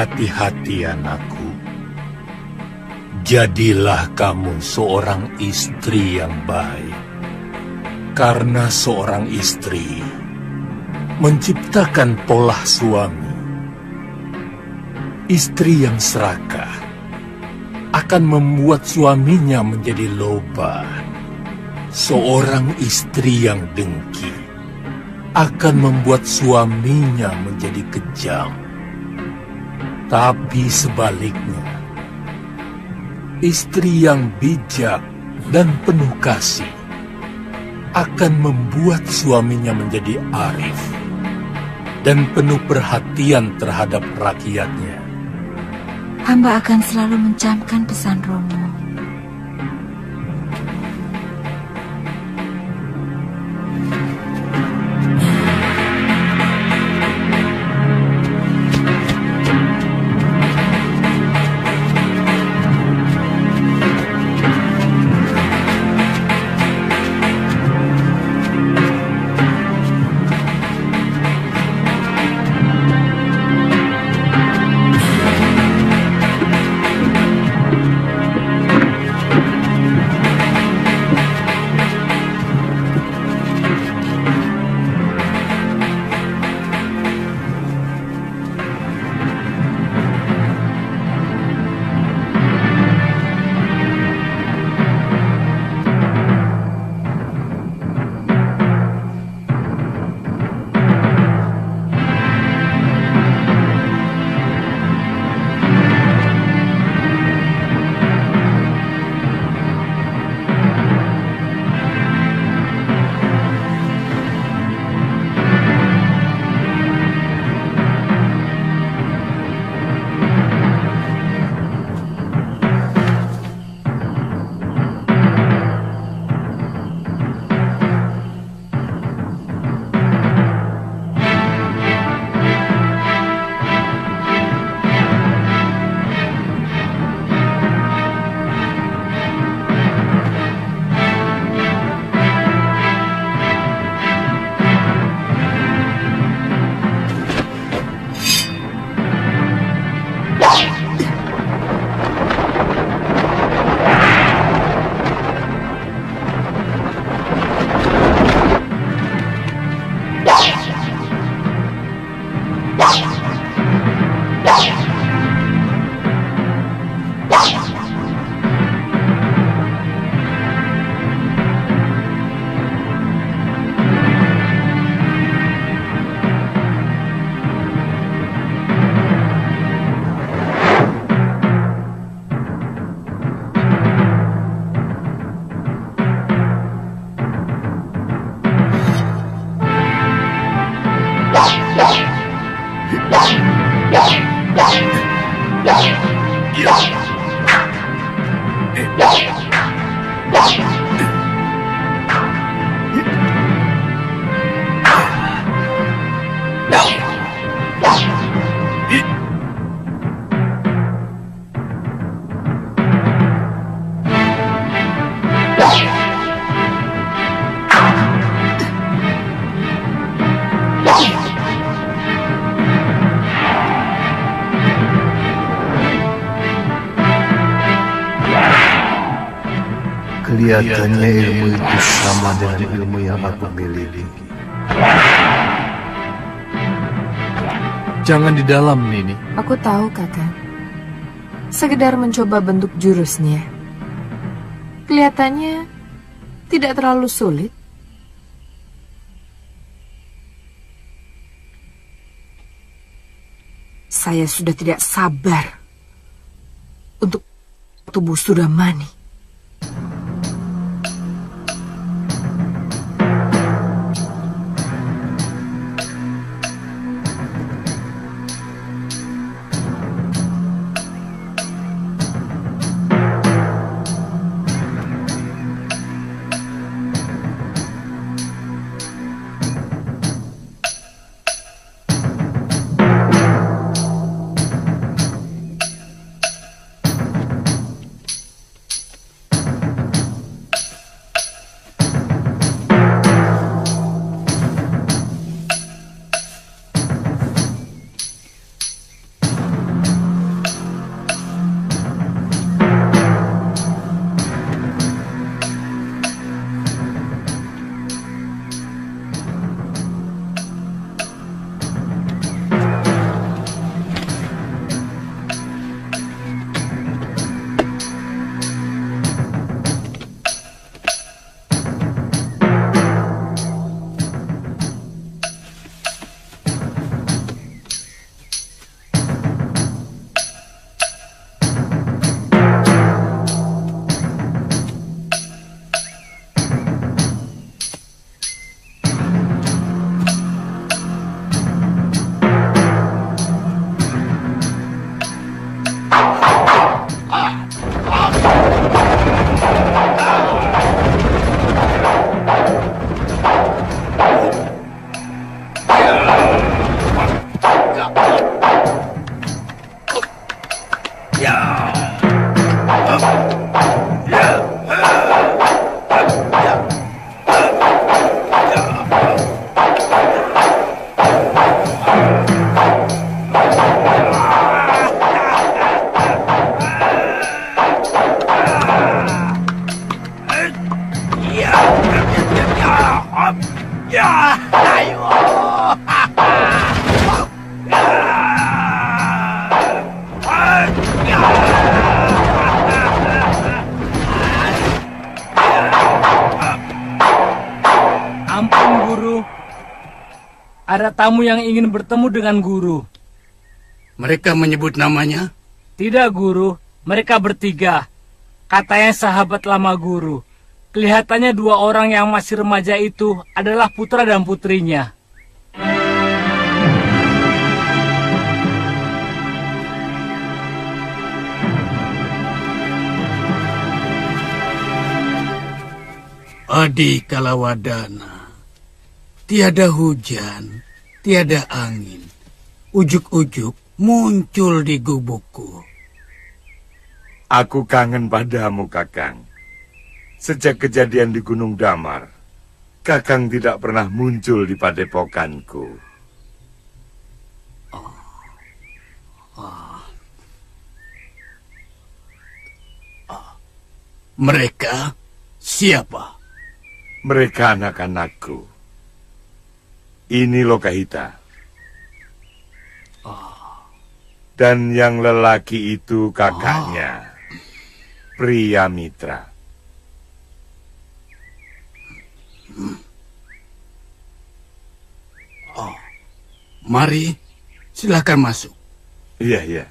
Berhati-hati anakku. Jadilah kamu seorang istri yang baik. Karena seorang istri menciptakan pola suami. Istri yang serakah akan membuat suaminya menjadi loba. Seorang istri yang dengki akan membuat suaminya menjadi kejam. Tapi sebaliknya, istri yang bijak dan penuh kasih akan membuat suaminya menjadi arif dan penuh perhatian terhadap rakyatnya. Hamba akan selalu mencamkan pesan Romo. Kelihatannya ilmu itu sama dengan ilmu yang aku miliki. Jangan di dalam, Nini. Aku tahu, Kakak. Sekedar mencoba bentuk jurusnya. Kelihatannya tidak terlalu sulit. Saya sudah tidak sabar untuk tubuh Sudamani. Ya, ayo. Ampun, Guru. Ada tamu yang ingin bertemu dengan Guru. Mereka menyebut namanya? Tidak, Guru. Mereka bertiga. Katanya sahabat lama Guru. Kelihatannya dua orang yang masih remaja itu adalah putra dan putrinya. Adi Kalawadana, tiada hujan, tiada angin, ujuk-ujuk muncul di gubukku. Aku kangen padamu, Kakang. Sejak kejadian di Gunung Damar, Kakang tidak pernah muncul di padepokanku. Mereka siapa? Mereka anak-anakku. Ini Lokahita. Dan yang lelaki itu kakaknya, Pria Mitra. Mari, silakan masuk. Iya, iya.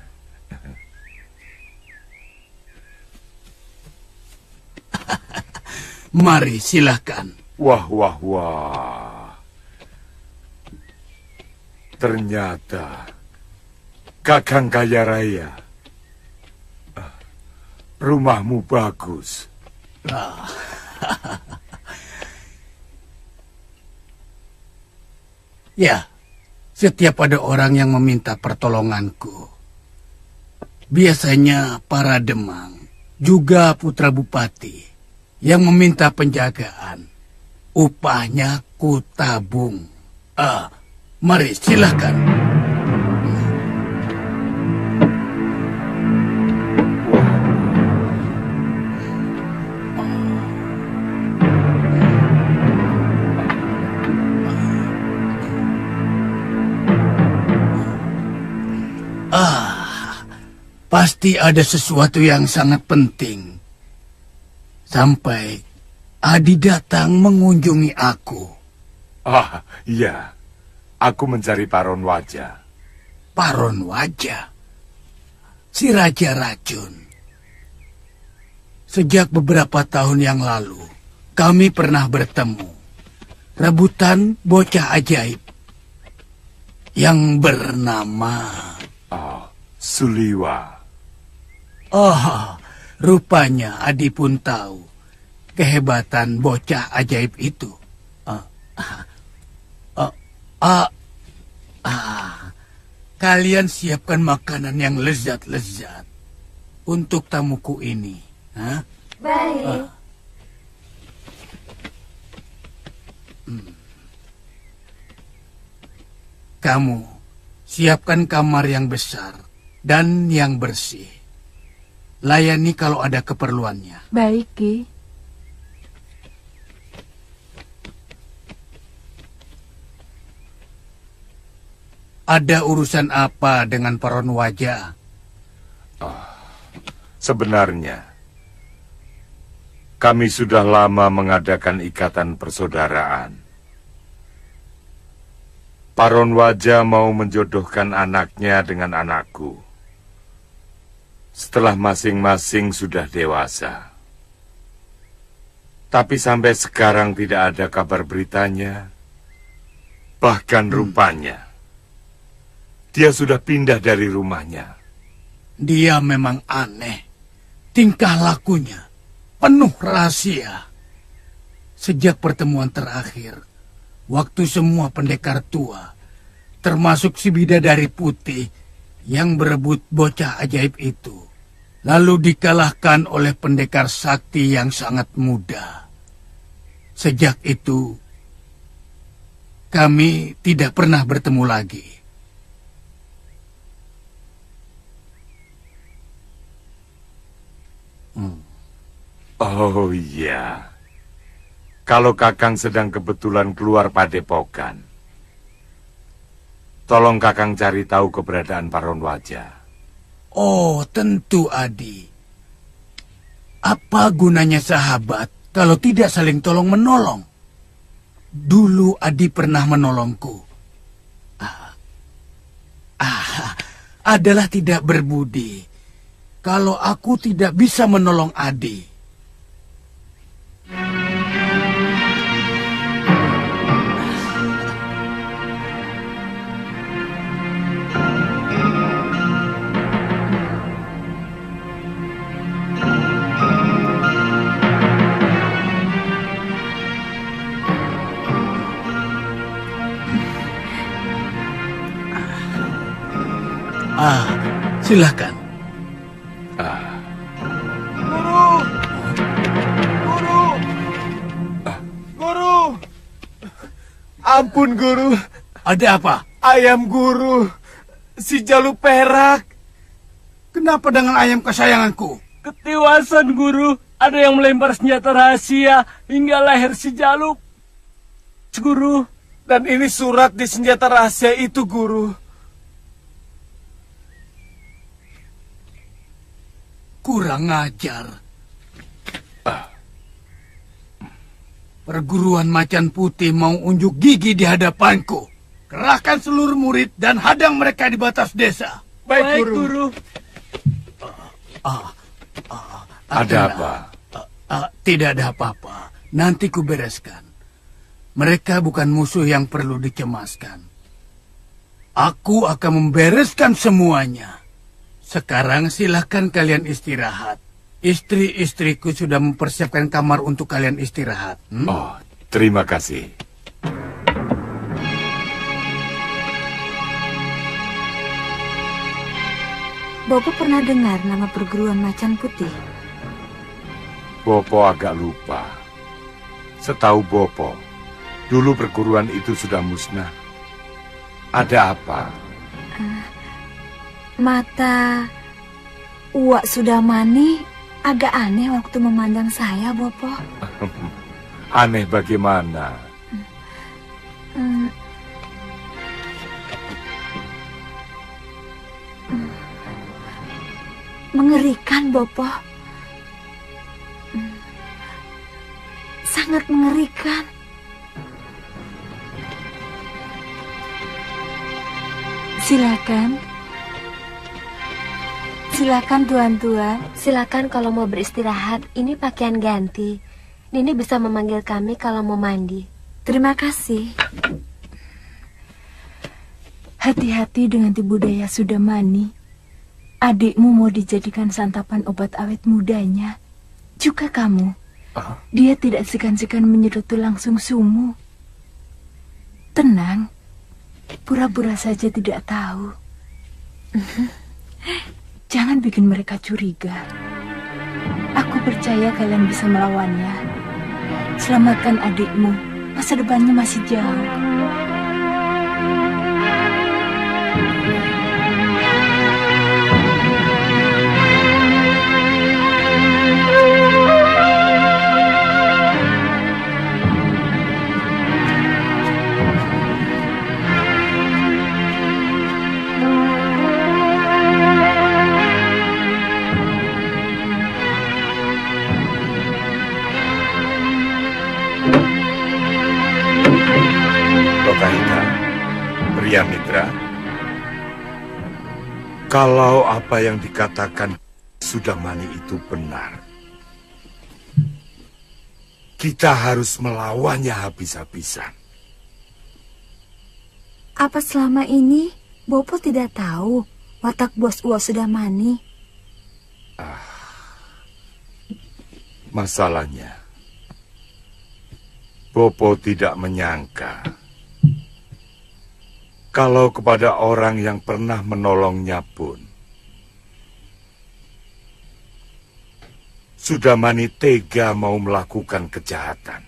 Mari, silakan. Wah, wah, wah. Ternyata Kakang kaya raya. Rumahmu bagus. Ya, setiap ada orang yang meminta pertolonganku, biasanya para demang, juga putra bupati, yang meminta penjagaan, upahnya kutabung. Mari silakan. Pasti ada sesuatu yang sangat penting. Sampai Adi datang mengunjungi aku. Iya. Aku mencari Paron Wajah. Paron Wajah? Si Raja Racun. Sejak beberapa tahun yang lalu, kami pernah bertemu. Rebutan bocah ajaib. Yang bernama... Suliwa. Rupanya Adi pun tahu kehebatan bocah ajaib itu. Kalian siapkan makanan yang lezat-lezat untuk tamuku ini. Baik. Kamu siapkan kamar yang besar dan yang bersih. Layani kalau ada keperluannya. Baik, Ki. Ada urusan apa dengan Paron Wajah? Sebenarnya, kami sudah lama mengadakan ikatan persaudaraan. Paron Wajah mau menjodohkan anaknya dengan anakku. Setelah masing-masing sudah dewasa. Tapi sampai sekarang tidak ada kabar beritanya. Bahkan rupanya, dia sudah pindah dari rumahnya. Dia memang aneh. Tingkah lakunya penuh rahasia. Sejak pertemuan terakhir, waktu semua pendekar tua, termasuk si bidadari putih yang berebut bocah ajaib itu, lalu dikalahkan oleh pendekar sakti yang sangat muda. Sejak itu, kami tidak pernah bertemu lagi. Oh iya, Kalau Kakang sedang kebetulan keluar padepokan, tolong Kakang cari tahu keberadaan Paronwaja. Oh, tentu, Adi. Apa gunanya sahabat kalau tidak saling tolong-menolong? Dulu Adi pernah menolongku. Adalah tidak berbudi kalau aku tidak bisa menolong Adi. Silakan. Guru! Ampun, Guru. Ada apa? Ayam Guru. Si Jalu perak. Kenapa dengan ayam kesayanganku? Ketiwasan, Guru. Ada yang melempar senjata rahasia hingga leher si Jaluk. Guru. Dan ini surat di senjata rahasia itu, Guru. Kurang ajar. Perguruan Macan Putih mau unjuk gigi di hadapanku. Kerahkan seluruh murid dan hadang mereka di batas desa. Baik, Guru. Ada apa? Tidak ada apa-apa. Nanti ku bereskan. Mereka bukan musuh yang perlu dicemaskan. Aku akan membereskan semuanya. Sekarang silahkan kalian istirahat. Istri-istriku sudah mempersiapkan kamar untuk kalian istirahat. Oh, terima kasih. Bopo pernah dengar nama perguruan Macan Putih? Bopo agak lupa. Setahu Bopo, dulu perguruan itu sudah musnah. Ada apa? Mata Uwak Sudamani agak aneh waktu memandang saya, Bopo. Aneh bagaimana? Mengerikan, Bopo. Sangat mengerikan. Silakan. Silakan tuan-tuan. Silakan kalau mau beristirahat. Ini pakaian ganti. Nini bisa memanggil kami kalau mau mandi. Terima kasih. Hati-hati dengan tipu daya Sudamani. Adikmu mau dijadikan santapan obat awet mudanya. Juga kamu. Dia tidak segan-segan menyedot tulang sumsumu. Tenang. Pura-pura saja tidak tahu. Jangan bikin mereka curiga. Aku percaya kalian bisa melawannya. Selamatkan adikmu. Masa depannya masih jauh. Lokahita, pria mitra, kalau apa yang dikatakan Sudamani itu benar, kita harus melawannya habis-habisan. Apa selama ini Bopo tidak tahu watak bos Uwak Sudamani? Masalahnya, Bopo tidak menyangka kalau kepada orang yang pernah menolongnya pun Sudamani tega mau melakukan kejahatan.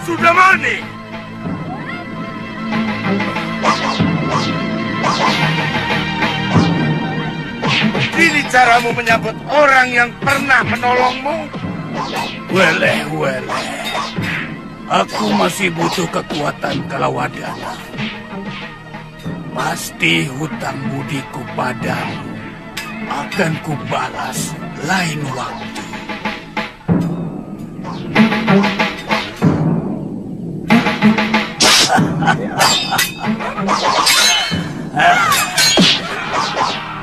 Sudamani! Ini caramu menyambut orang yang pernah menolongmu? Weleh. Aku masih butuh kekuatan Kalawadana. Pasti hutang budiku padamu akan kubalas lain waktu.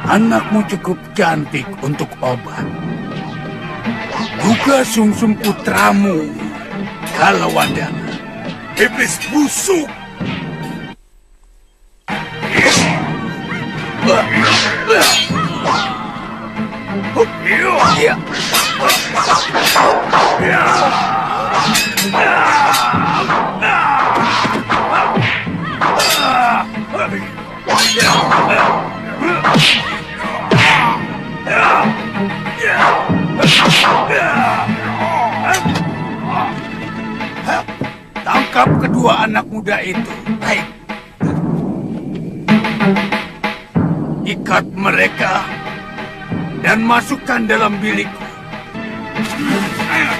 Anakmu cukup cantik untuk obat. Juga sungsum putramu, Kalawadana. Iblis busuk! Tangkap kedua anak muda itu. Baik. Ikat mereka dan masukkan dalam bilikku. Ayo.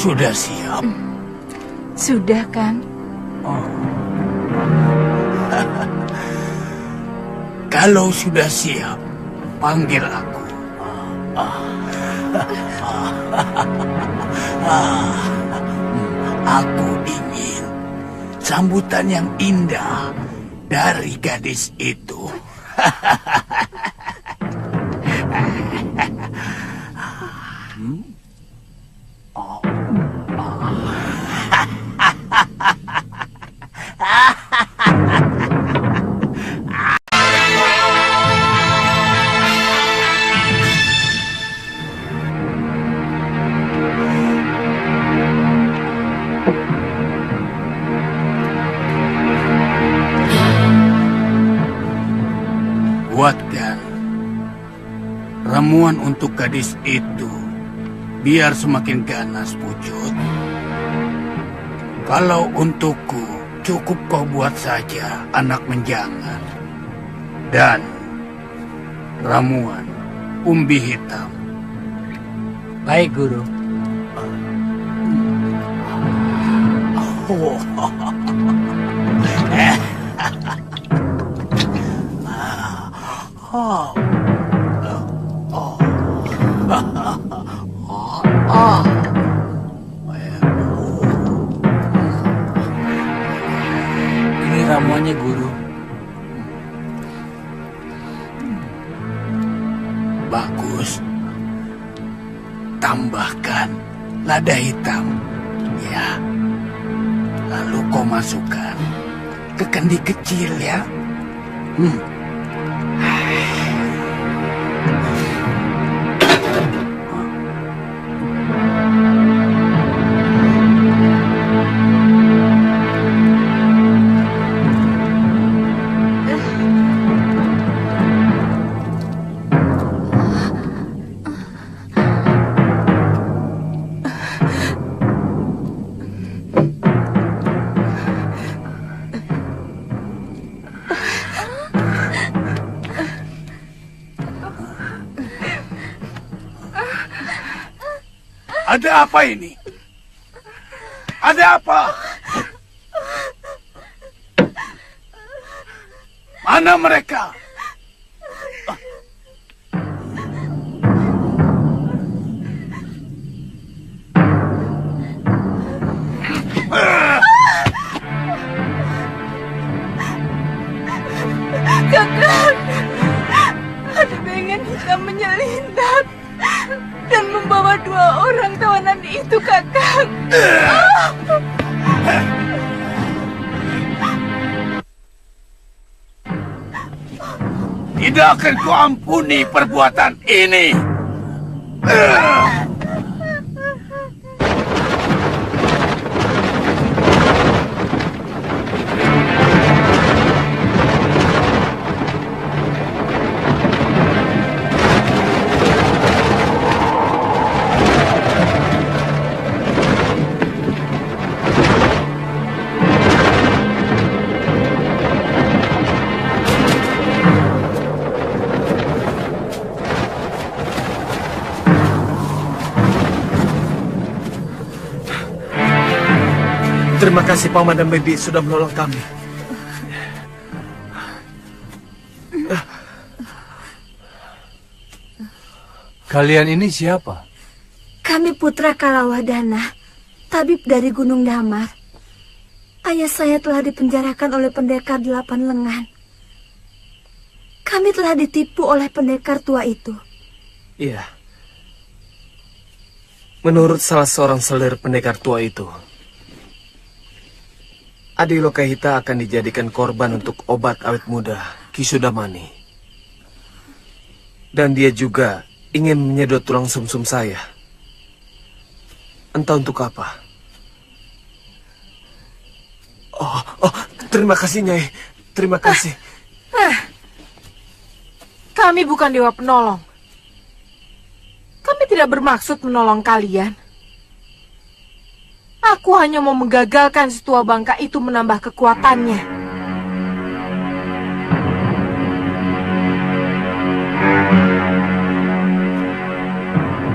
sudah siap? Sudah, Kang. Kalau sudah siap, panggil aku. Aku ingin sambutan yang indah dari gadis itu. Buatkan ramuan untuk gadis itu, biar semakin ganas pucut. Kalau untukku, cukup kau buat saja anak menjangan. Dan ramuan umbi hitam. Baik, Guru. Ini ramuannya, Guru. Bagus. Tambahkan lada hitam. Ya. Lalu kau masukkan ke kendi kecil ya. Ada apa ini? Ada apa? Mana mereka? Kakak, ada bayangan hitam menyelinap dan membawa 2 orang tawanan itu, Kakak. Tidak akan kuampuni perbuatan ini. Terima kasih Paman dan Bibi sudah menolong kami. Kalian ini siapa? Kami putra Kalawadana, tabib dari Gunung Damar. Ayah saya telah dipenjarakan oleh pendekar 8 lengan. Kami telah ditipu oleh pendekar tua itu. Iya. Menurut salah seorang selir pendekar tua itu, Adi Lokahita akan dijadikan korban untuk obat awet muda Ki Sudamani. Dan dia juga ingin menyedot tulang sumsum saya. Entah untuk apa. Oh, terima kasih Nyai. Terima kasih. Kami bukan dewa penolong. Kami tidak bermaksud menolong kalian. Aku hanya mau menggagalkan si tua bangka itu menambah kekuatannya.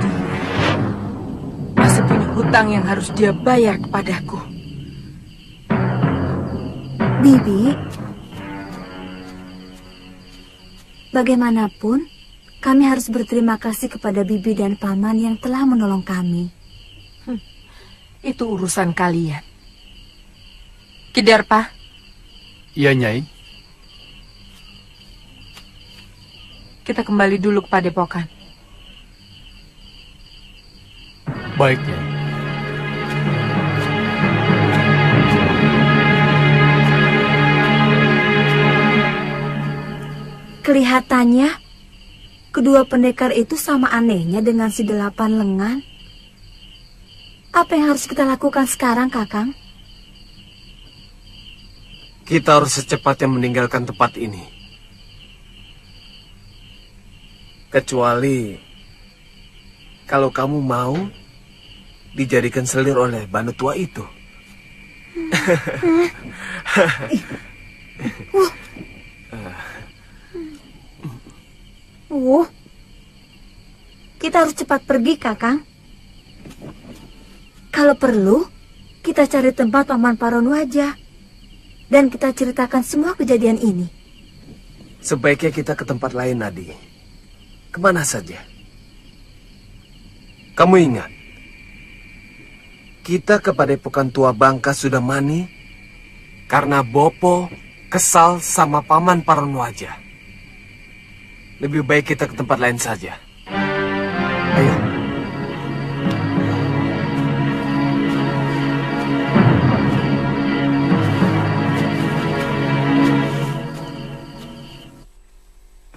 Dia masih punya hutang hutang yang harus dia bayar kepadaku. Bibi, bagaimanapun, kami harus berterima kasih kepada Bibi dan Paman yang telah menolong kami. Itu urusan kalian. Kidarpa, Iya, Nyai. kita kembali dulu ke Padepokan. Baik, Nyai. Kelihatannya, kedua pendekar itu sama anehnya dengan si 8 lengan. Apa yang harus kita lakukan sekarang, Kakang? Kita harus secepatnya meninggalkan tempat ini. Kecuali kalau kamu mau dijadikan selir oleh Banu tua itu. Kita harus cepat pergi, Kakang. Kalau perlu, kita cari tempat Paman Paronwaja. Dan kita ceritakan semua kejadian ini. Sebaiknya kita ke tempat lain, Nadi. Kemana saja? Kamu ingat, kita ke Padepokan Tua Bangka Sudamani karena Bopo kesal sama Paman Paronwaja. Lebih baik kita ke tempat lain saja. Ayo.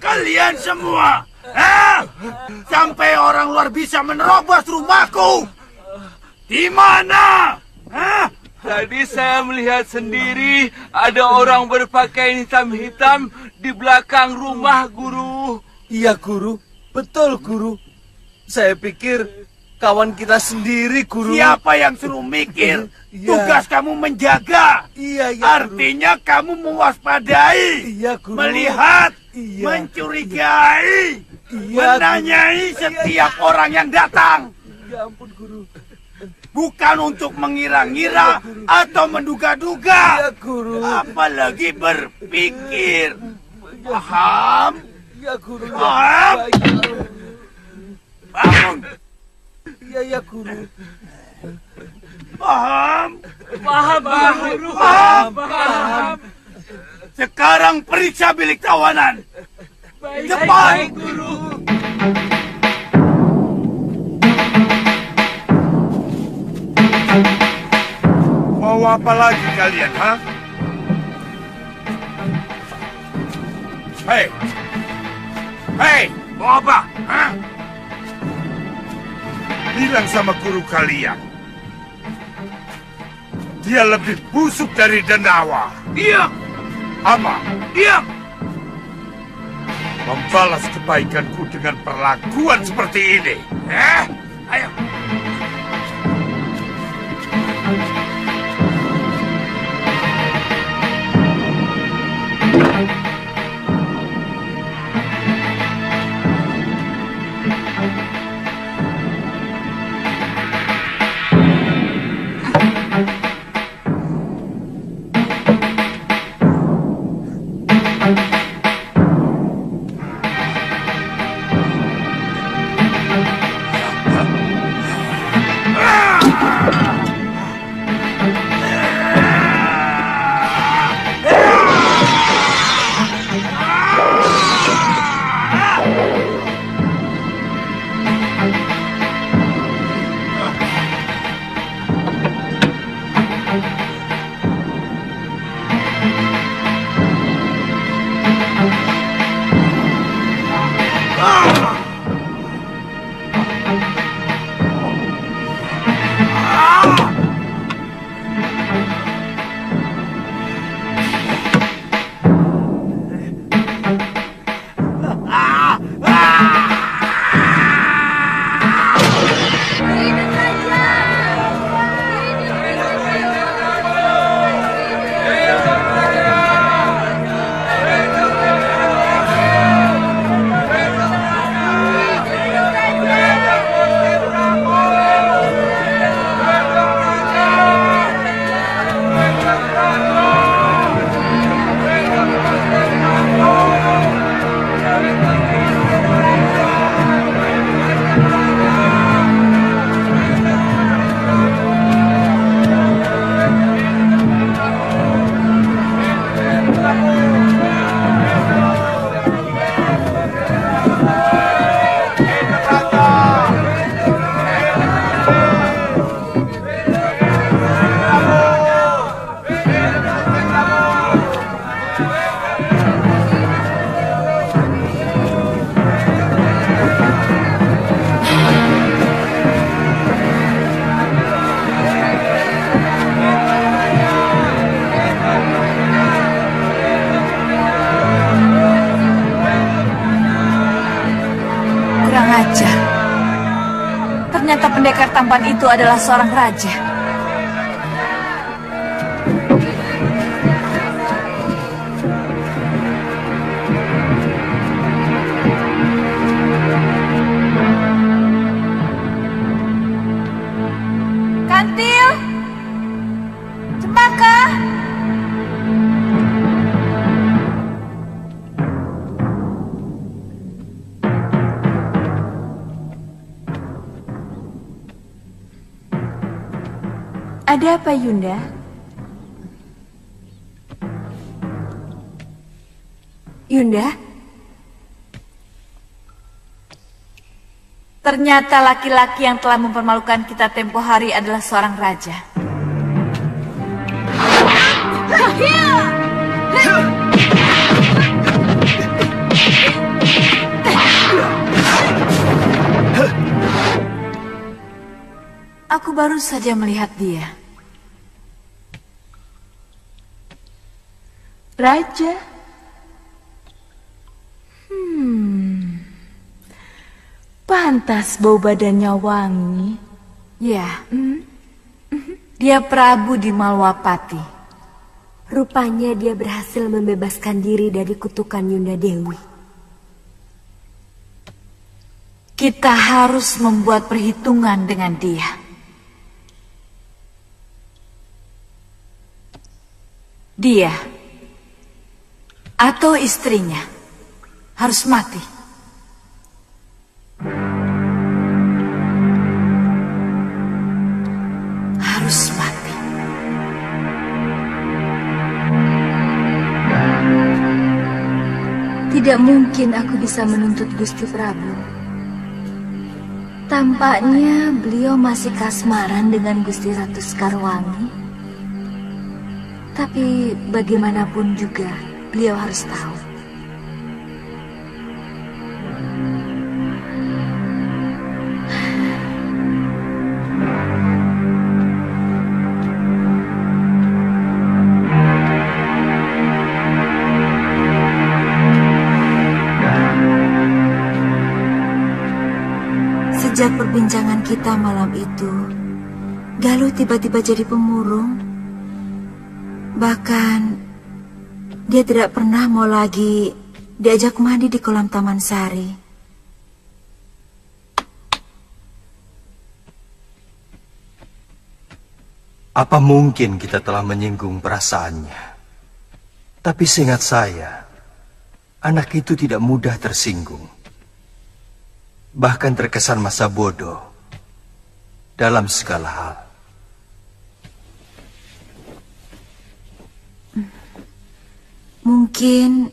Kalian semua, sampai orang luar bisa menerobos rumahku. Di mana? Tadi saya melihat sendiri ada orang berpakaian hitam-hitam di belakang rumah, Guru. Iya, Guru. Betul, Guru. Saya pikir kawan kita sendiri, Guru. Siapa yang suruh mikir? Tugas kamu menjaga. Iya, Artinya kamu mewaspadai. Iya, Guru. Melihat, mencurigai, menanyai setiap orang yang datang. Ya ampun, Guru. Bukan untuk mengira-ngira atau menduga-duga. Ya, Guru. Apalagi berpikir. Paham? Ya, Guru. Paham? Bangun. Iya, Guru. Paham? Paham, Guru. Paham. Sekarang periksa bilik tawanan. Cepat. Baik, Guru. Mau apa lagi kalian, ha? Hei! Hei! Mau apa? Hah? Bilang sama guru kalian. Dia lebih busuk dari Denawa. Diam! Apa? Diam! Membalas kebaikanku dengan perlakuan seperti ini. Ayo! pendekar tampan itu adalah seorang raja. Kantil, Cempaka. Ada apa, Yunda? Yunda? Ternyata laki-laki yang telah mempermalukan kita tempo hari adalah seorang raja. Aku baru saja melihat dia. Raja? Pantas bau badannya wangi. Ya, dia Prabu di Malwapati. Rupanya dia berhasil membebaskan diri dari kutukan Yunda Dewi. Kita harus membuat perhitungan dengan dia. Dia atau istrinya harus mati. Harus mati. Tidak mungkin aku bisa menuntut Gusti Prabu. Tampaknya beliau masih kasmaran dengan Gusti Ratu Sekarwangi. Tapi bagaimanapun juga beliau harus tahu. Sejak perbincangan kita malam itu, Galuh tiba-tiba jadi pemurung. Bahkan, dia tidak pernah mau lagi diajak mandi di kolam Taman Sari. Apa mungkin kita telah menyinggung perasaannya? Tapi seingat saya, anak itu tidak mudah tersinggung. Bahkan terkesan masa bodoh dalam segala hal. Mungkin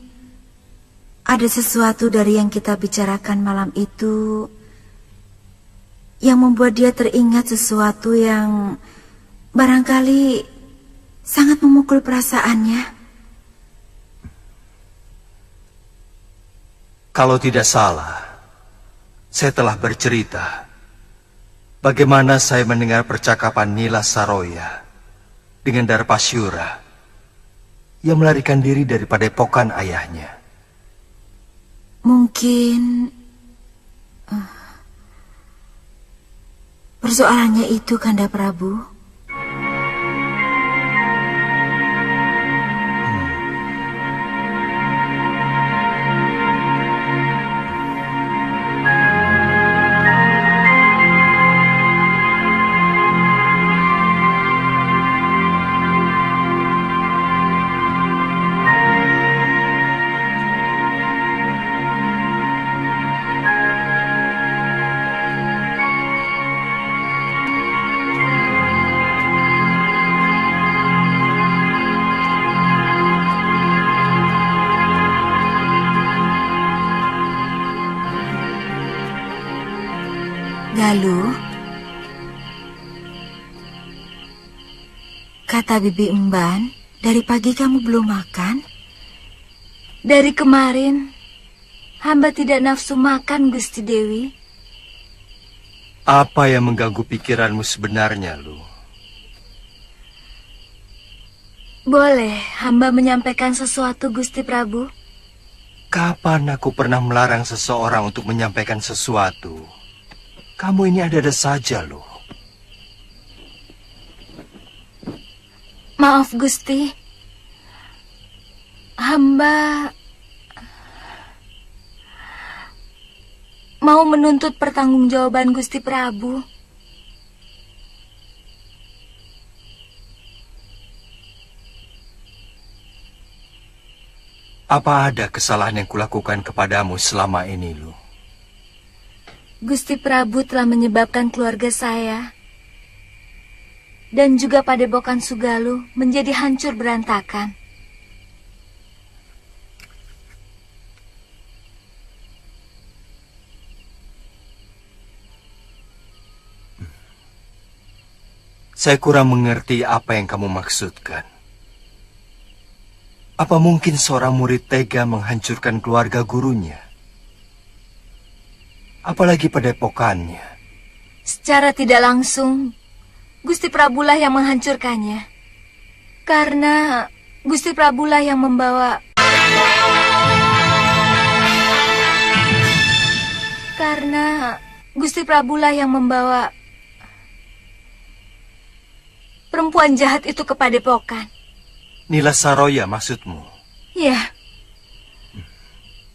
ada sesuatu dari yang kita bicarakan malam itu yang membuat dia teringat sesuatu yang barangkali sangat memukul perasaannya. Kalau tidak salah, saya telah bercerita bagaimana saya mendengar percakapan Nila Saroya dengan Darpasyura yang melarikan diri dari padepokan ayahnya. Mungkin persoalannya itu, Kanda Prabu. Galuh, kata Bibi Emban, dari pagi kamu belum makan? Dari kemarin, hamba tidak nafsu makan, Gusti Dewi. Apa yang mengganggu pikiranmu sebenarnya, Lu? Boleh hamba menyampaikan sesuatu, Gusti Prabu? Kapan aku pernah melarang seseorang untuk menyampaikan sesuatu? Kamu ini ada-ada saja loh. Maaf Gusti. Hamba mau menuntut pertanggungjawaban Gusti Prabu. Apa ada kesalahan yang kulakukan kepadamu selama ini, Lu? Gusti Prabu telah menyebabkan keluarga saya dan juga Padepokan Sugalu menjadi hancur berantakan. Saya kurang mengerti apa yang kamu maksudkan. Apa mungkin seorang murid tega menghancurkan keluarga gurunya? Apalagi padepokannya. Secara tidak langsung, Gusti Prabulah yang menghancurkannya. Karena Gusti Prabulah yang membawa... perempuan jahat itu ke padepokan. Nila Saroya maksudmu? Ya.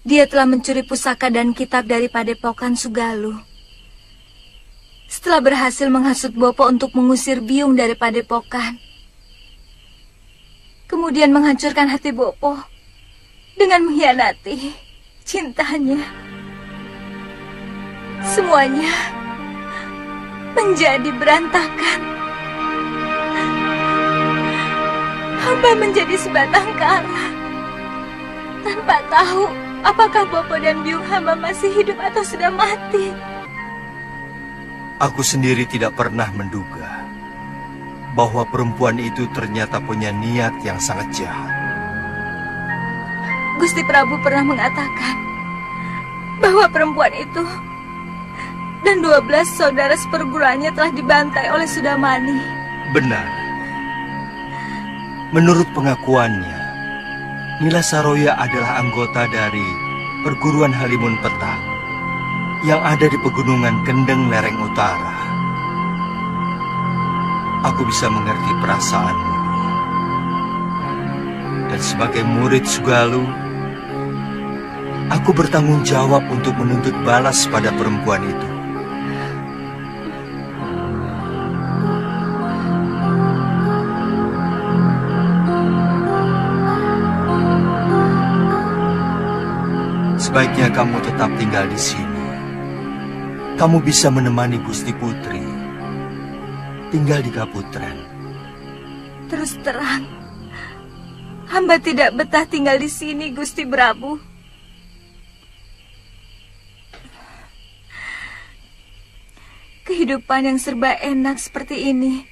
Dia telah mencuri pusaka dan kitab dari Padepokan Sugalu. Setelah berhasil menghasut Bopo untuk mengusir Biung dari Padepokan. Kemudian menghancurkan hati Bopo dengan mengkhianati cintanya. Semuanya menjadi berantakan. Hamba menjadi sebatang kara. Tanpa tahu apakah Bopo dan Biung hamba masih hidup atau sudah mati. Aku sendiri tidak pernah menduga bahwa perempuan itu ternyata punya niat yang sangat jahat. Gusti Prabu pernah mengatakan bahwa perempuan itu dan 12 saudara seperguruannya telah dibantai oleh Sudamani. Benar. Menurut pengakuannya, Nila Saroya adalah anggota dari perguruan Halimun Petak yang ada di pegunungan Kendeng lereng utara. Aku bisa mengerti perasaanmu. Dan sebagai murid Sugalu, aku bertanggung jawab untuk menuntut balas pada perempuan itu. Sebaiknya kamu tetap tinggal di sini. Kamu bisa menemani Gusti Putri tinggal di Kaputren. Terus terang, hamba tidak betah tinggal di sini, Gusti Prabu. Kehidupan yang serba enak seperti ini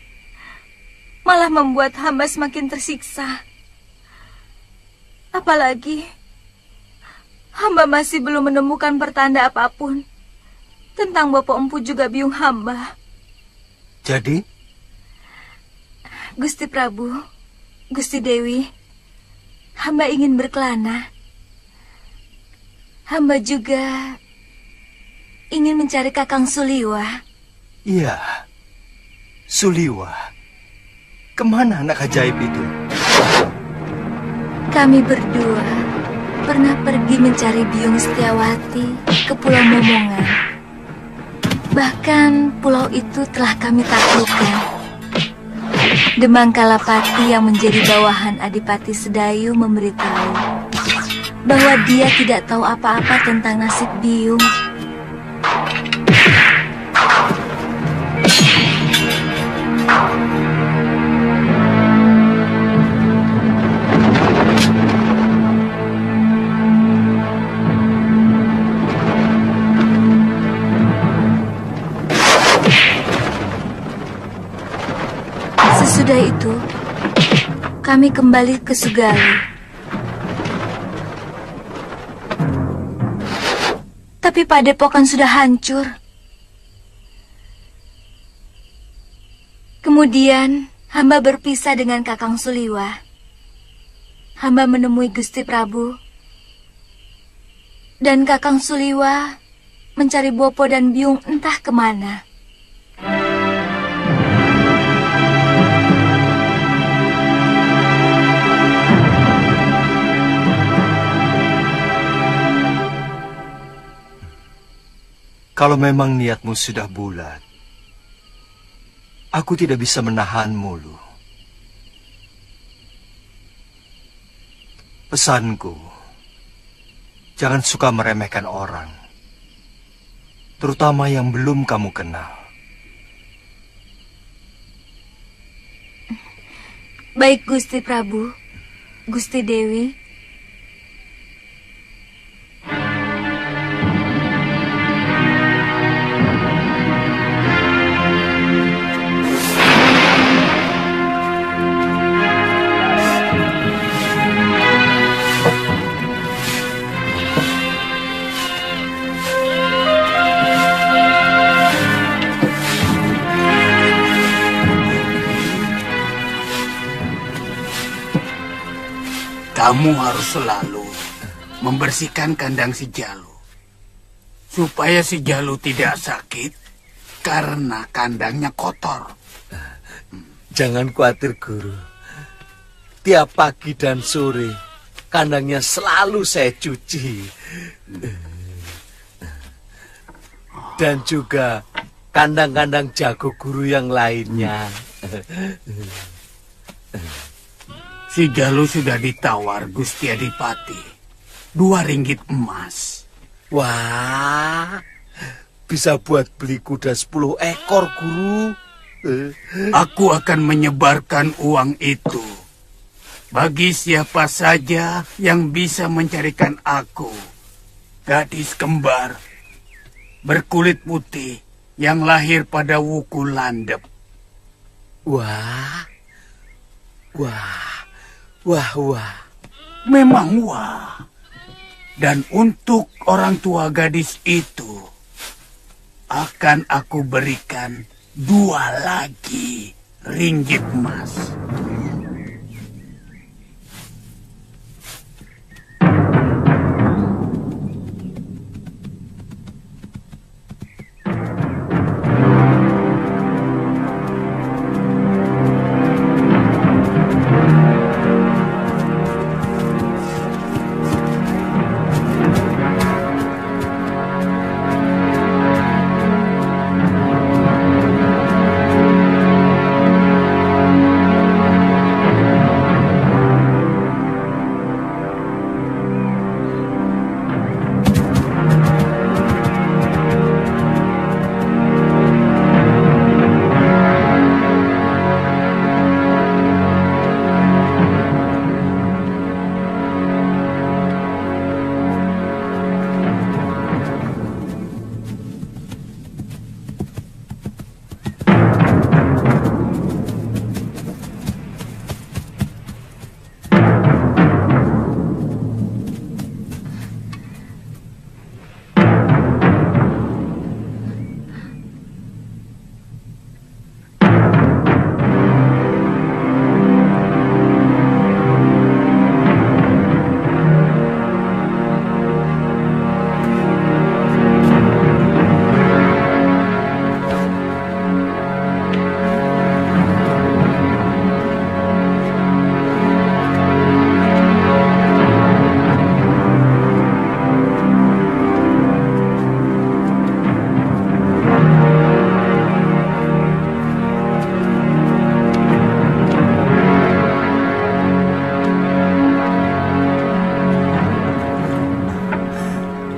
malah membuat hamba semakin tersiksa. Apalagi hamba masih belum menemukan pertanda apapun tentang Bopo Empu juga Biung hamba. Jadi? Gusti Prabu, Gusti Dewi, hamba ingin berkelana. Hamba juga ingin mencari Kakang Suliwa. Iya, Suliwa. Kemana anak ajaib itu? Kami berdua pernah pergi mencari Biung Setiawati ke Pulau Momongan. Bahkan pulau itu telah kami taklukkan. Demang Kalapati yang menjadi bawahan Adipati Sedayu memberitahu bahwa dia tidak tahu apa-apa tentang nasib Biung. Sesudah itu, kami kembali ke Sugalu. Tapi padepokan sudah hancur. Kemudian, hamba berpisah dengan Kakang Suliwa. Hamba menemui Gusti Prabu. Dan Kakang Suliwa mencari Bopo dan Biung entah kemana. Kalau memang niatmu sudah bulat, aku tidak bisa menahanmu, Lu. Pesanku, jangan suka meremehkan orang, terutama yang belum kamu kenal. Baik Gusti Prabu, Gusti Dewi. Kamu harus selalu membersihkan kandang si Jalu, supaya si Jalu tidak sakit karena kandangnya kotor. Jangan khawatir, Guru. Tiap pagi dan sore, kandangnya selalu saya cuci. Dan juga kandang-kandang jago guru yang lainnya. Si Jalu sudah ditawar Gusti Adipati 2 ringgit emas. Wah, bisa buat beli kuda 10 ekor, Guru. Aku akan menyebarkan uang itu bagi siapa saja yang bisa mencarikan aku gadis kembar berkulit putih yang lahir pada Wuku Landep. Wah. Memang wah. Dan untuk orang tua gadis itu akan aku berikan 2 lagi ringgit emas.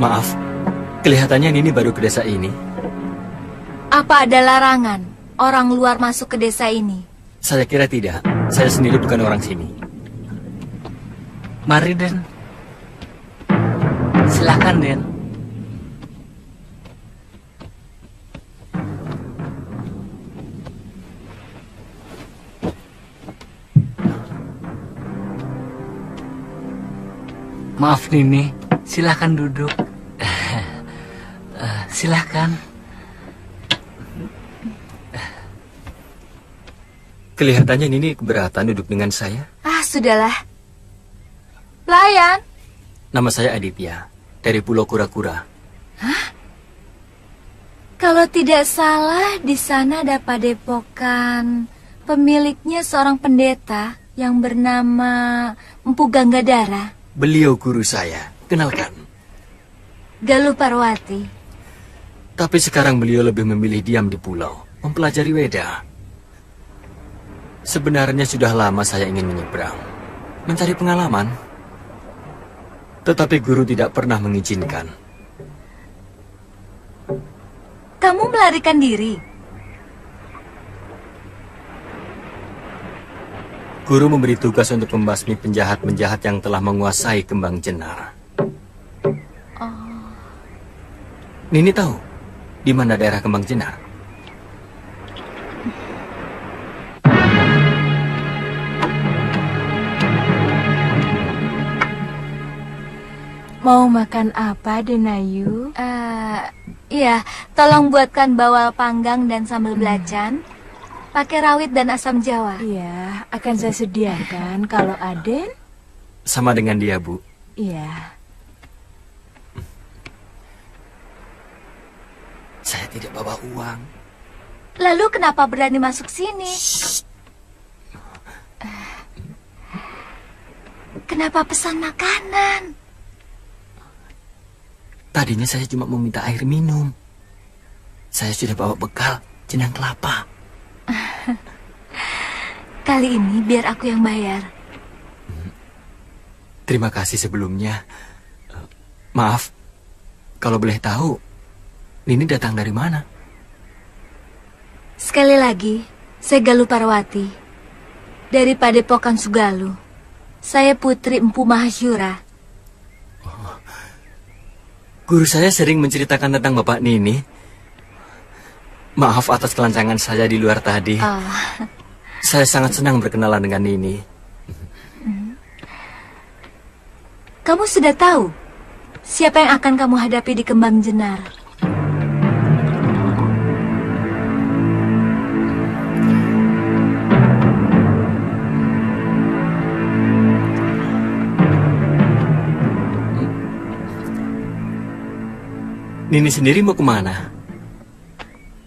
Maaf, kelihatannya Nini baru ke desa ini. Apa ada larangan orang luar masuk ke desa ini? Saya kira tidak. Saya sendiri bukan orang sini. Mari, Den. Silakan, Den. Maaf, Nini. Silakan duduk. Silakan. Kelihatannya Nini keberatan duduk dengan saya. Ah, sudahlah. Pelayan. Nama saya Aditya, dari Pulau Kura-Kura. Hah? Kalau tidak salah, di sana ada padepokan pemiliknya seorang pendeta yang bernama Empu Ganggadara. Beliau guru saya, kenalkan. Galuh Parwati. Tapi sekarang beliau lebih memilih diam di pulau, mempelajari Weda. Sebenarnya sudah lama saya ingin menyeberang, mencari pengalaman. Tetapi guru tidak pernah mengizinkan. Kamu melarikan diri? Guru memberi tugas untuk membasmi penjahat-penjahat yang telah menguasai Kembang Jenar. Oh. Nini tahu di mana daerah Kembang Jenar? Mau makan apa, Denayu? Iya, tolong buatkan bawal panggang dan sambal belacan. Pakai rawit dan asam jawa. Iya, akan saya sediakan. Kalau Aden? Sama dengan dia, Bu. Iya. Saya tidak bawa uang. Lalu kenapa berani masuk sini? Kenapa pesan makanan? Tadinya saya cuma meminta air minum. Saya sudah bawa bekal, jenang kelapa. Kali ini biar aku yang bayar. Terima kasih sebelumnya. Maaf, kalau boleh tahu, Nini datang dari mana? Sekali lagi, saya Galuh Parwati. Dari Padepokan Sugaluh. Saya putri Empu Mahasyura. Guru saya sering menceritakan tentang Bapak Nini. Maaf atas kelancangan saya di luar tadi. Saya sangat senang berkenalan dengan Nini. Kamu sudah tahu siapa yang akan kamu hadapi di Kembang Jenar? Nini sendiri mau kemana?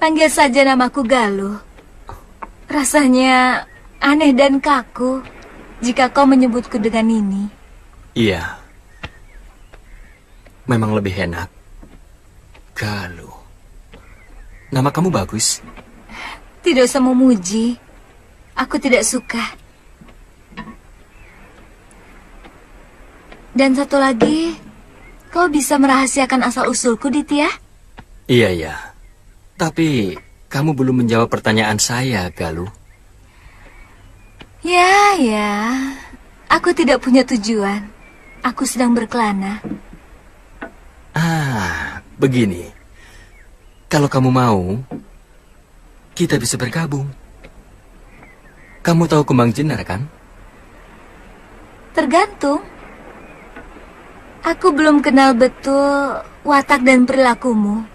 Panggil saja namaku Galuh. Rasanya aneh dan kaku jika kau menyebutku dengan Nini. Iya. Memang lebih enak. Galuh. Nama kamu bagus. Tidak usah memuji. Aku tidak suka. Dan satu lagi, kau bisa merahasiakan asal-usulku, Ditya? Iya. Tapi kamu belum menjawab pertanyaan saya, Galuh. Ya. Aku tidak punya tujuan. Aku sedang berkelana. Begini. Kalau kamu mau, kita bisa bergabung. Kamu tahu Kembang Jenar, kan? Tergantung. Aku belum kenal betul watak dan perilakumu.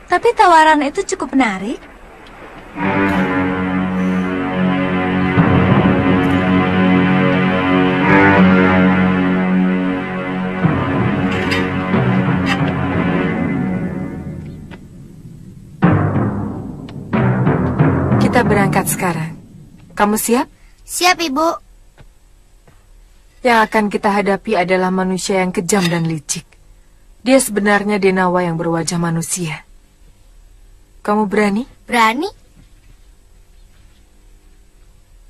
Tapi tawaran itu cukup menarik. Kita berangkat sekarang. Kamu siap? Siap, Ibu. Yang akan kita hadapi adalah manusia yang kejam dan licik. Dia sebenarnya Denawa yang berwajah manusia. Kamu berani? Berani.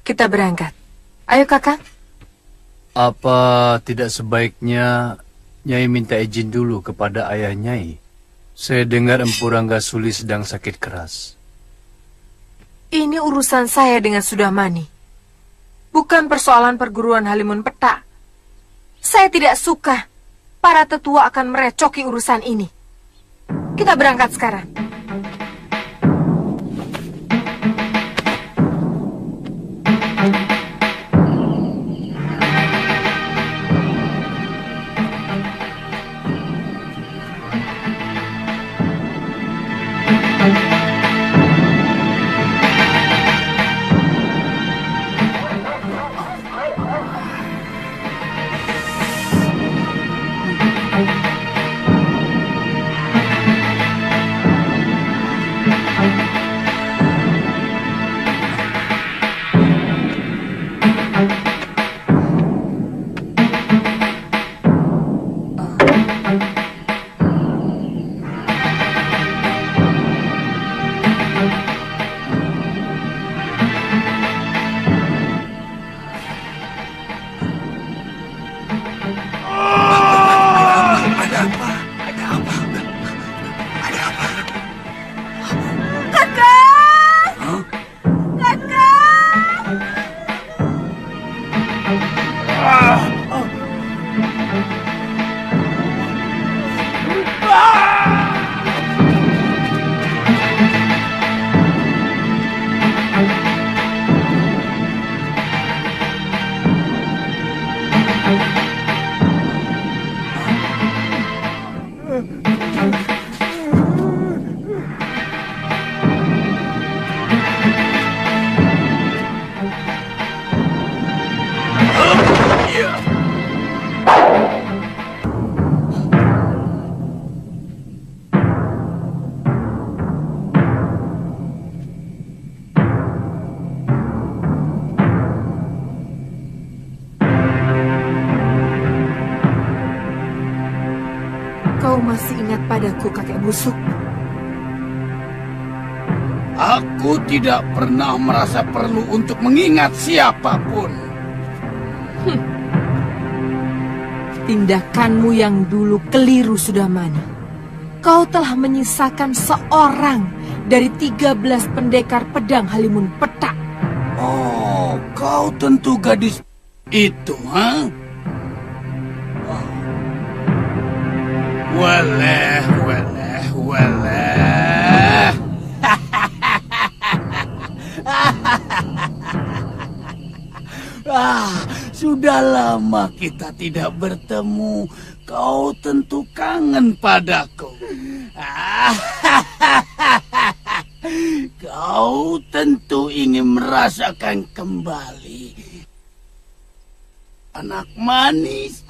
Kita berangkat. Ayo, Kakak. Apa tidak sebaiknya Nyai minta izin dulu kepada ayah Nyai? Saya dengar Empu Ranggasuli sedang sakit keras. Ini urusan saya dengan Sudamani. Bukan persoalan perguruan Halimun Petak. Saya tidak suka para tetua akan merecoki urusan ini. Kita berangkat sekarang. kau masih ingat padaku, kakek busuk? Aku tidak pernah merasa perlu untuk mengingat siapapun. Tindakanmu yang dulu keliru, Sudamani. Kau telah menyisakan seorang dari 13 pendekar pedang Halimun Petak. Oh, kau tentu gadis itu, ha? Waleh. Sudah lama kita tidak bertemu. Kau tentu kangen padaku. Kau tentu ingin merasakan kembali anak manis.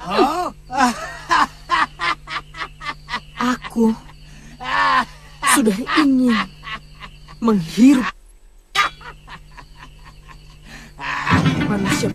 Aku sudah ingin menghirup manusia.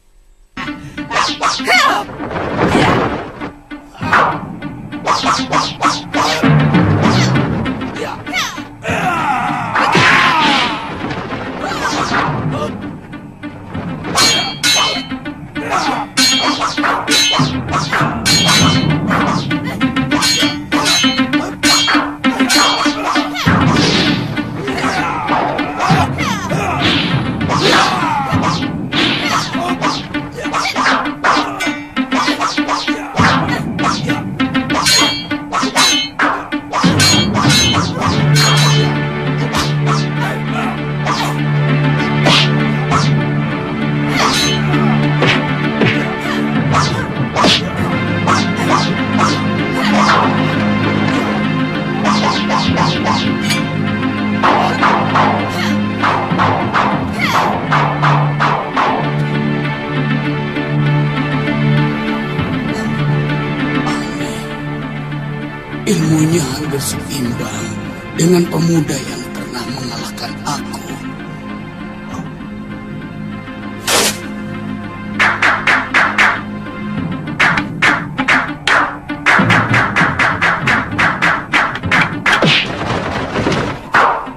Ilmunya hampir seimbang dengan pemuda yang pernah mengalahkan aku.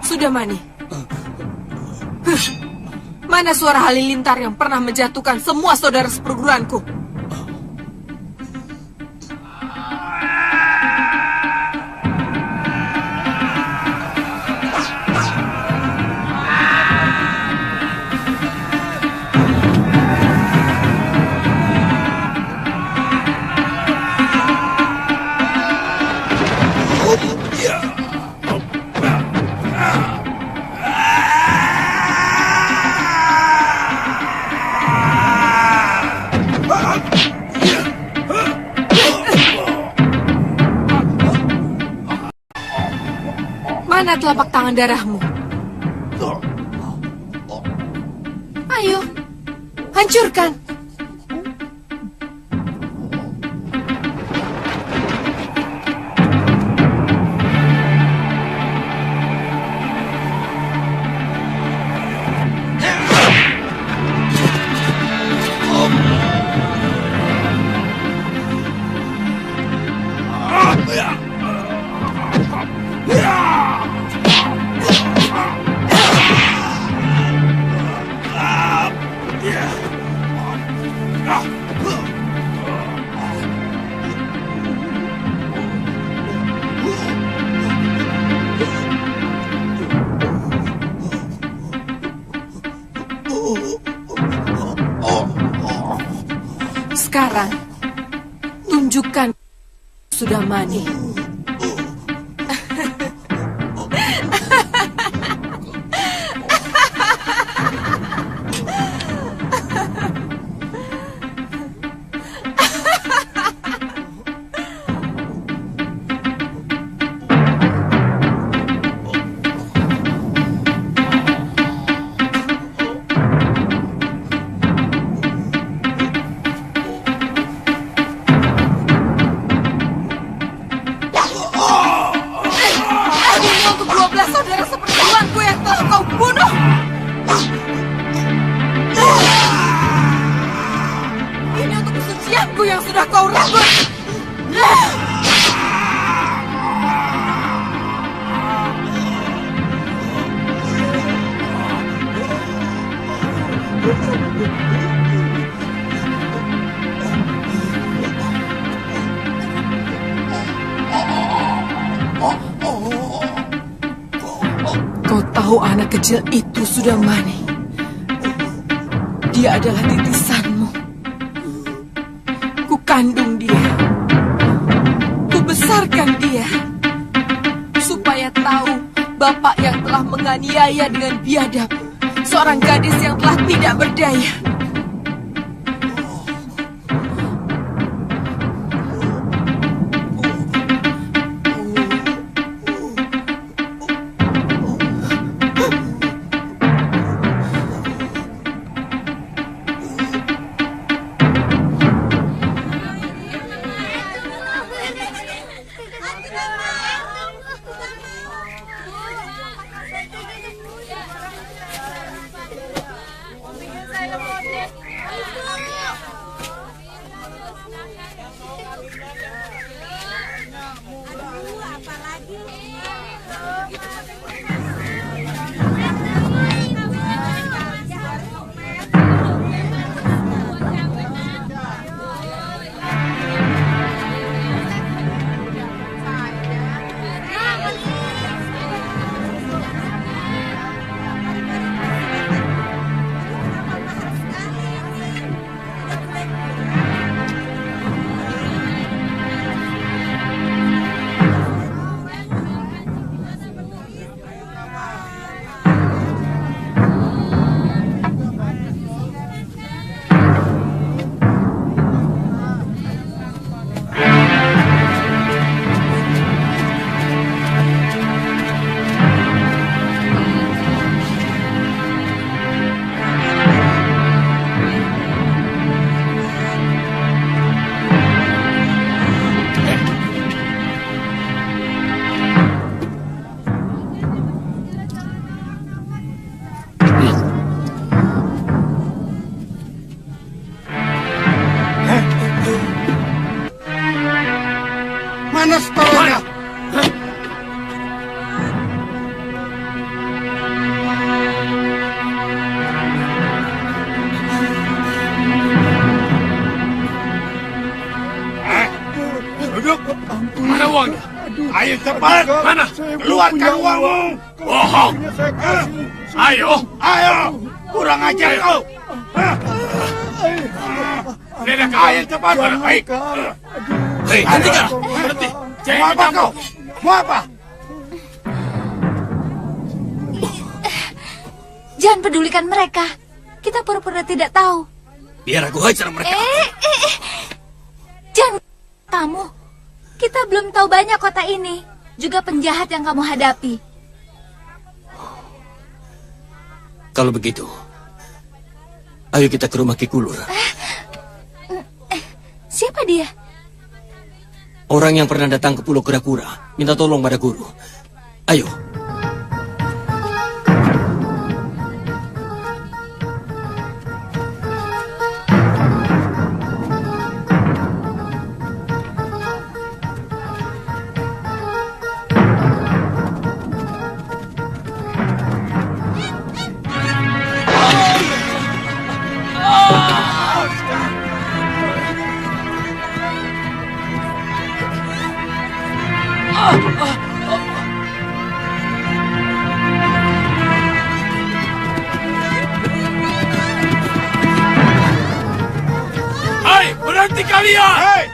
Sudamani. Mana suara halilintar yang pernah menjatuhkan semua saudara seperguruanku? Mana telapak tangan darahmu? Ayo, hancurkan. Sekarang, tunjukkan Sudamani. Yang sudah kau rebut. Kau tahu anak kecil itu sudah mani. Dia adalah titisanmu. Ku kandung dia. Ku besarkan dia. Supaya tahu bapak yang telah menganiaya dengan biadab seorang gadis yang telah tidak berdaya. Mana sekolahnya? Duduk. Mana uangnya? Ayo cepat. Mana? Keluarkan uangmu. Bohong. Ayo. Ayo. Kurang ajar kau. Ayo cepat. Baik. Hei, hentikan! Berhenti! Mau apa kau? Mau apa? Jangan pedulikan mereka. Kita pura-pura tidak tahu. Biar aku hajar mereka. Jangan kamu. Kita belum tahu banyak kota ini. Juga penjahat yang kamu hadapi. Kalau begitu, ayo kita ke rumah Ki Kulur. Siapa dia? Orang yang pernah datang ke Pulau Kura-Kura, minta tolong pada guru. Ayo. Hai, berhenti kalian! Hei!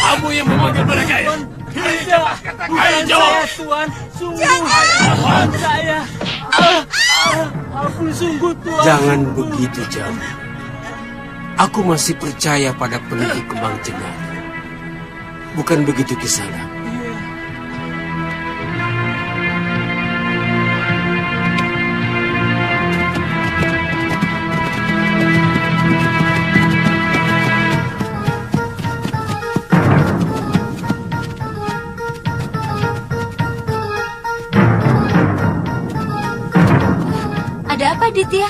Kamu yang memanggil mereka ya? Ayo jawab! Tuan, sungguh. Saya. Ampun sungguh, Tuan. Jangan begitu, Jam. Aku masih percaya pada penduduk Kembang Cenggar. Bukan begitu Kisana. Ada apa, Ditya?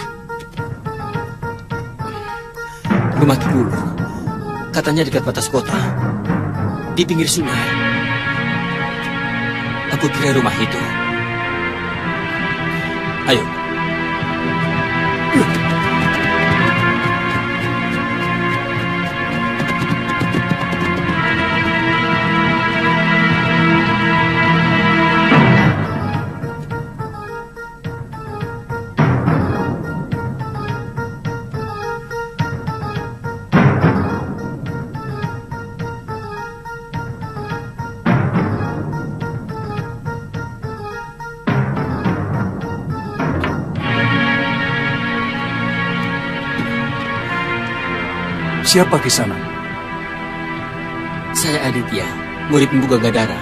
Rumah Ki Kulur. Katanya dekat batas kota. Di pinggir sungai. Aku kira rumah itu. Ayo. Siapa Kisana? Saya Aditya, murid Empu Gagadara.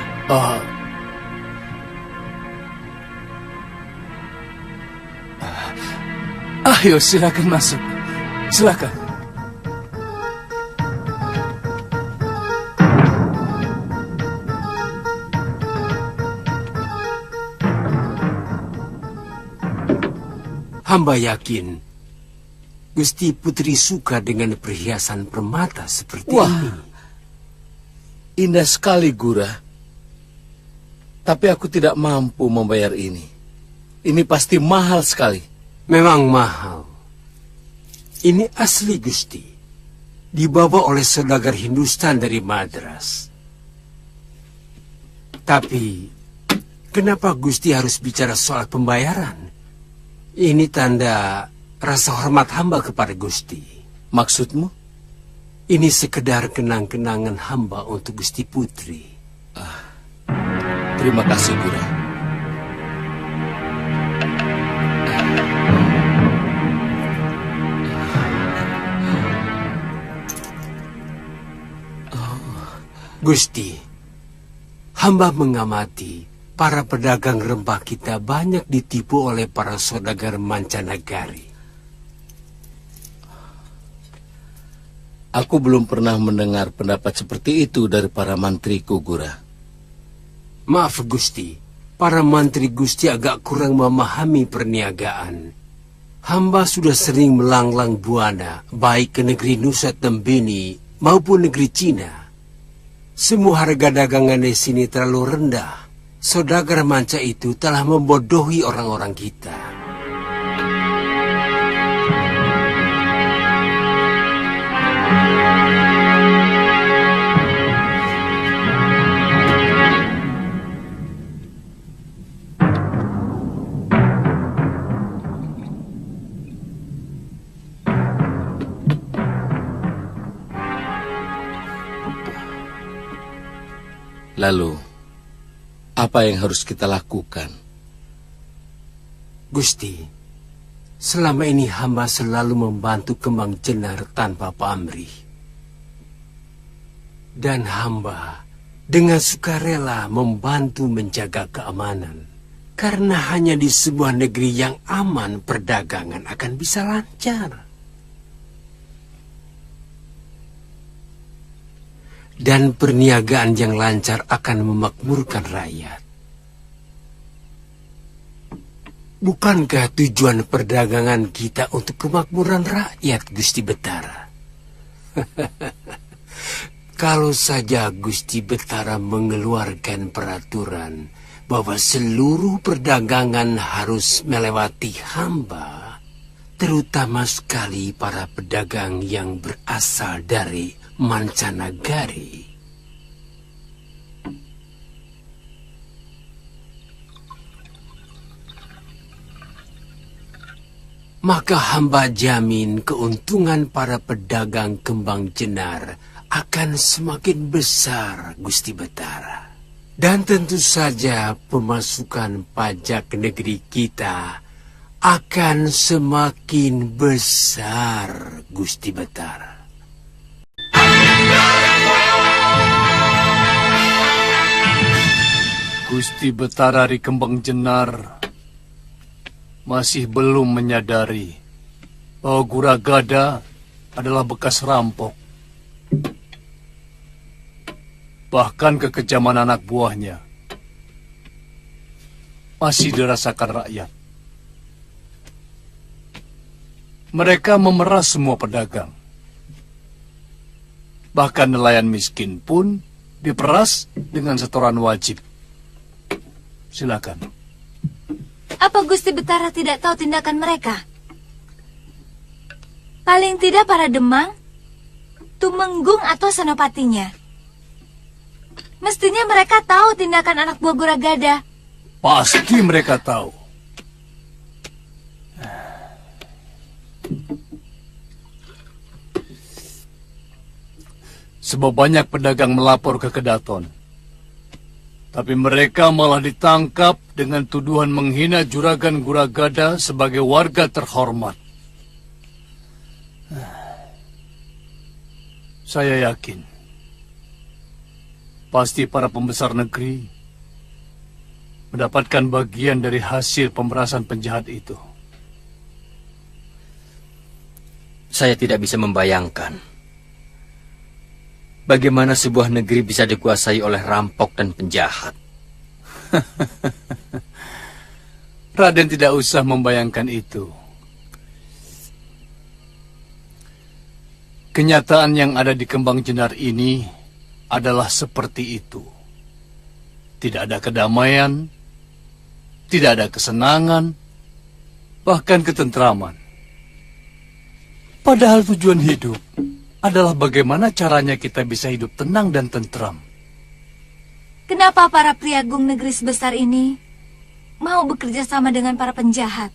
Ayo silakan masuk. Silakan. Hamba yakin Gusti Putri suka dengan perhiasan permata seperti ini. Indah sekali, Gura. Tapi aku tidak mampu membayar ini. Ini pasti mahal sekali. Memang mahal. Ini asli, Gusti. Dibawa oleh saudagar Hindustan dari Madras. Tapi, kenapa Gusti harus bicara soal pembayaran? Ini tanda rasa hormat hamba kepada Gusti. Maksudmu? Ini sekedar kenang-kenangan hamba untuk Gusti Putri. Terima kasih, Gura. Gusti, hamba mengamati para pedagang rempah kita banyak ditipu oleh para saudagar mancanagari. Aku belum pernah mendengar pendapat seperti itu dari para mantriku, Gura. Maaf, Gusti. Para mantri Gusti agak kurang memahami perniagaan. Hamba sudah sering melanglang buana, baik ke negeri Nusa Tembini maupun negeri Cina. Semua harga dagangan di sini terlalu rendah. Saudagar manca itu telah membodohi orang-orang kita. Lalu, apa yang harus kita lakukan? Gusti, selama ini hamba selalu membantu Kembang Jenar tanpa pamrih. Dan hamba dengan sukarela membantu menjaga keamanan. Karena hanya di sebuah negeri yang aman perdagangan akan bisa lancar. Dan perniagaan yang lancar akan memakmurkan rakyat. Bukankah tujuan perdagangan kita untuk kemakmuran rakyat, Gusti Betara? Kalau saja Gusti Betara mengeluarkan peraturan bahwa seluruh perdagangan harus melewati hamba, terutama sekali para pedagang yang berasal dari mancanagari. Maka hamba jamin keuntungan para pedagang Kembang Jenar akan semakin besar, Gusti Betara. Dan tentu saja pemasukan pajak negeri kita akan semakin besar, Gusti Betara. Gusti Betara Ri Kembang Jenar masih belum menyadari bahwa Guragada adalah bekas rampok. Bahkan kekejaman anak buahnya masih dirasakan rakyat. Mereka memeras semua pedagang. Bahkan nelayan miskin pun diperas dengan setoran wajib. Silakan. Apa Gusti Betara tidak tahu tindakan mereka? Paling tidak para Demang, Tumenggung atau Senopatinya. Mestinya mereka tahu tindakan anak buah Guragada. Pasti mereka tahu. Sebab banyak pedagang melapor ke Kedaton. Tapi mereka malah ditangkap dengan tuduhan menghina Juragan Guragada sebagai warga terhormat. Saya yakin pasti para pembesar negeri mendapatkan bagian dari hasil pemerasan penjahat itu. Saya tidak bisa membayangkan bagaimana sebuah negeri bisa dikuasai oleh rampok dan penjahat. Raden tidak usah membayangkan itu. Kenyataan yang ada di Kembang Jenar ini adalah seperti itu. Tidak ada kedamaian, tidak ada kesenangan, bahkan ketentraman. Padahal tujuan hidup adalah bagaimana caranya kita bisa hidup tenang dan tentram. Kenapa para priagung negeri sebesar ini mau bekerja sama dengan para penjahat?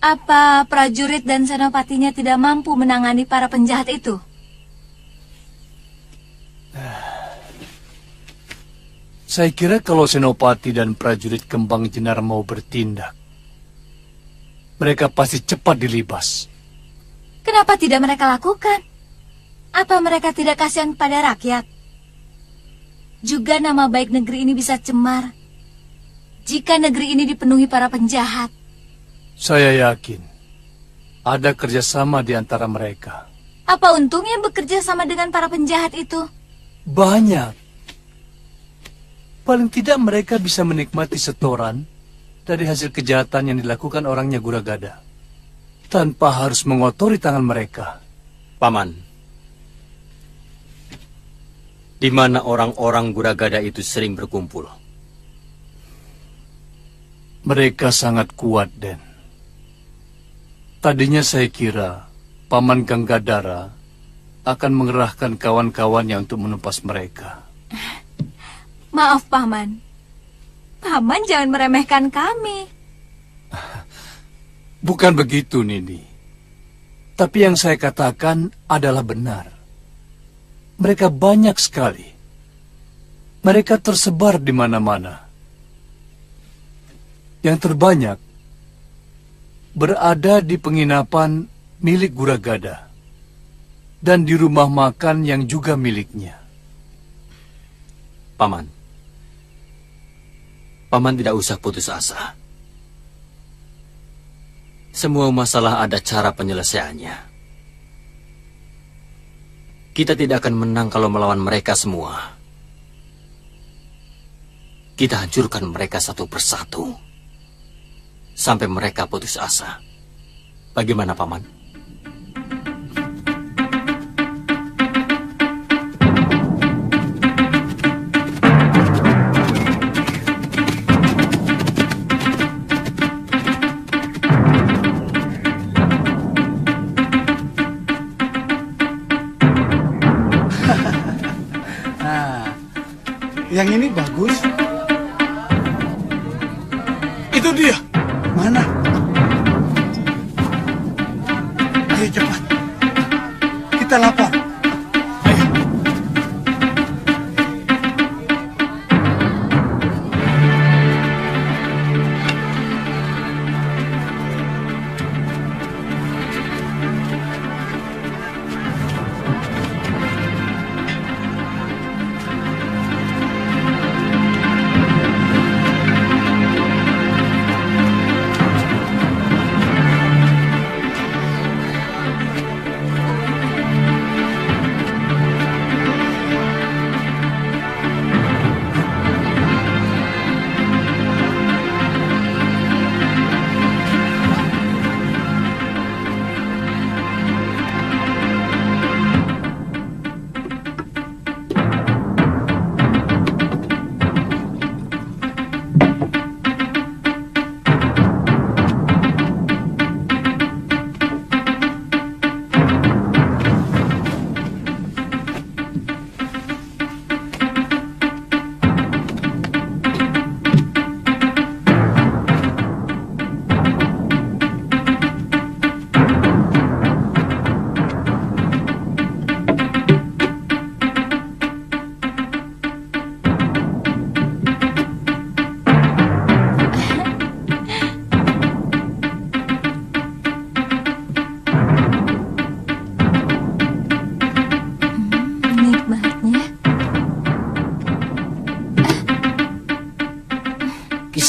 Apa prajurit dan senopatinya tidak mampu menangani para penjahat itu? Saya kira kalau senopati dan prajurit Kembang Jenar mau bertindak, mereka pasti cepat dilibas. Kenapa tidak mereka lakukan? Apa mereka tidak kasihan pada rakyat? Juga nama baik negeri ini bisa cemar jika negeri ini dipenuhi para penjahat. Saya yakin ada kerjasama di antara mereka. Apa untungnya bekerja sama dengan para penjahat itu? Banyak. Paling tidak mereka bisa menikmati setoran dari hasil kejahatan yang dilakukan orangnya Guragada, tanpa harus mengotori tangan mereka. Paman, di mana orang-orang Guragada itu sering berkumpul? Mereka sangat kuat, Den. Tadinya saya kira Paman Ganggadara akan mengerahkan kawan-kawannya untuk menumpas mereka. Maaf, Paman. Paman jangan meremehkan kami. Bukan begitu, Nini. Tapi yang saya katakan adalah benar. Mereka banyak sekali. Mereka tersebar di mana-mana. Yang terbanyak berada di penginapan milik Guragada dan di rumah makan yang juga miliknya. Paman, Paman tidak usah putus asa. Semua masalah ada cara penyelesaiannya. Kita tidak akan menang kalau melawan mereka semua. Kita hancurkan mereka satu persatu sampai mereka putus asa. Bagaimana, Paman? Nah, yang ini bagus. Itu dia. Mana? Ayo cepat. Kita lapor. Ayo.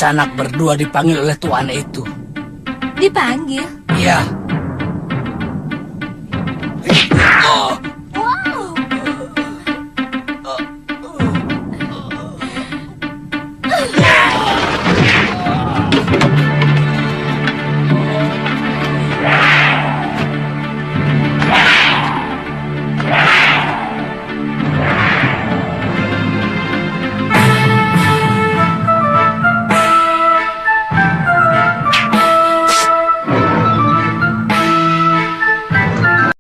sanak berdua dipanggil oleh tuan itu. Dipanggil? Iya. Oh.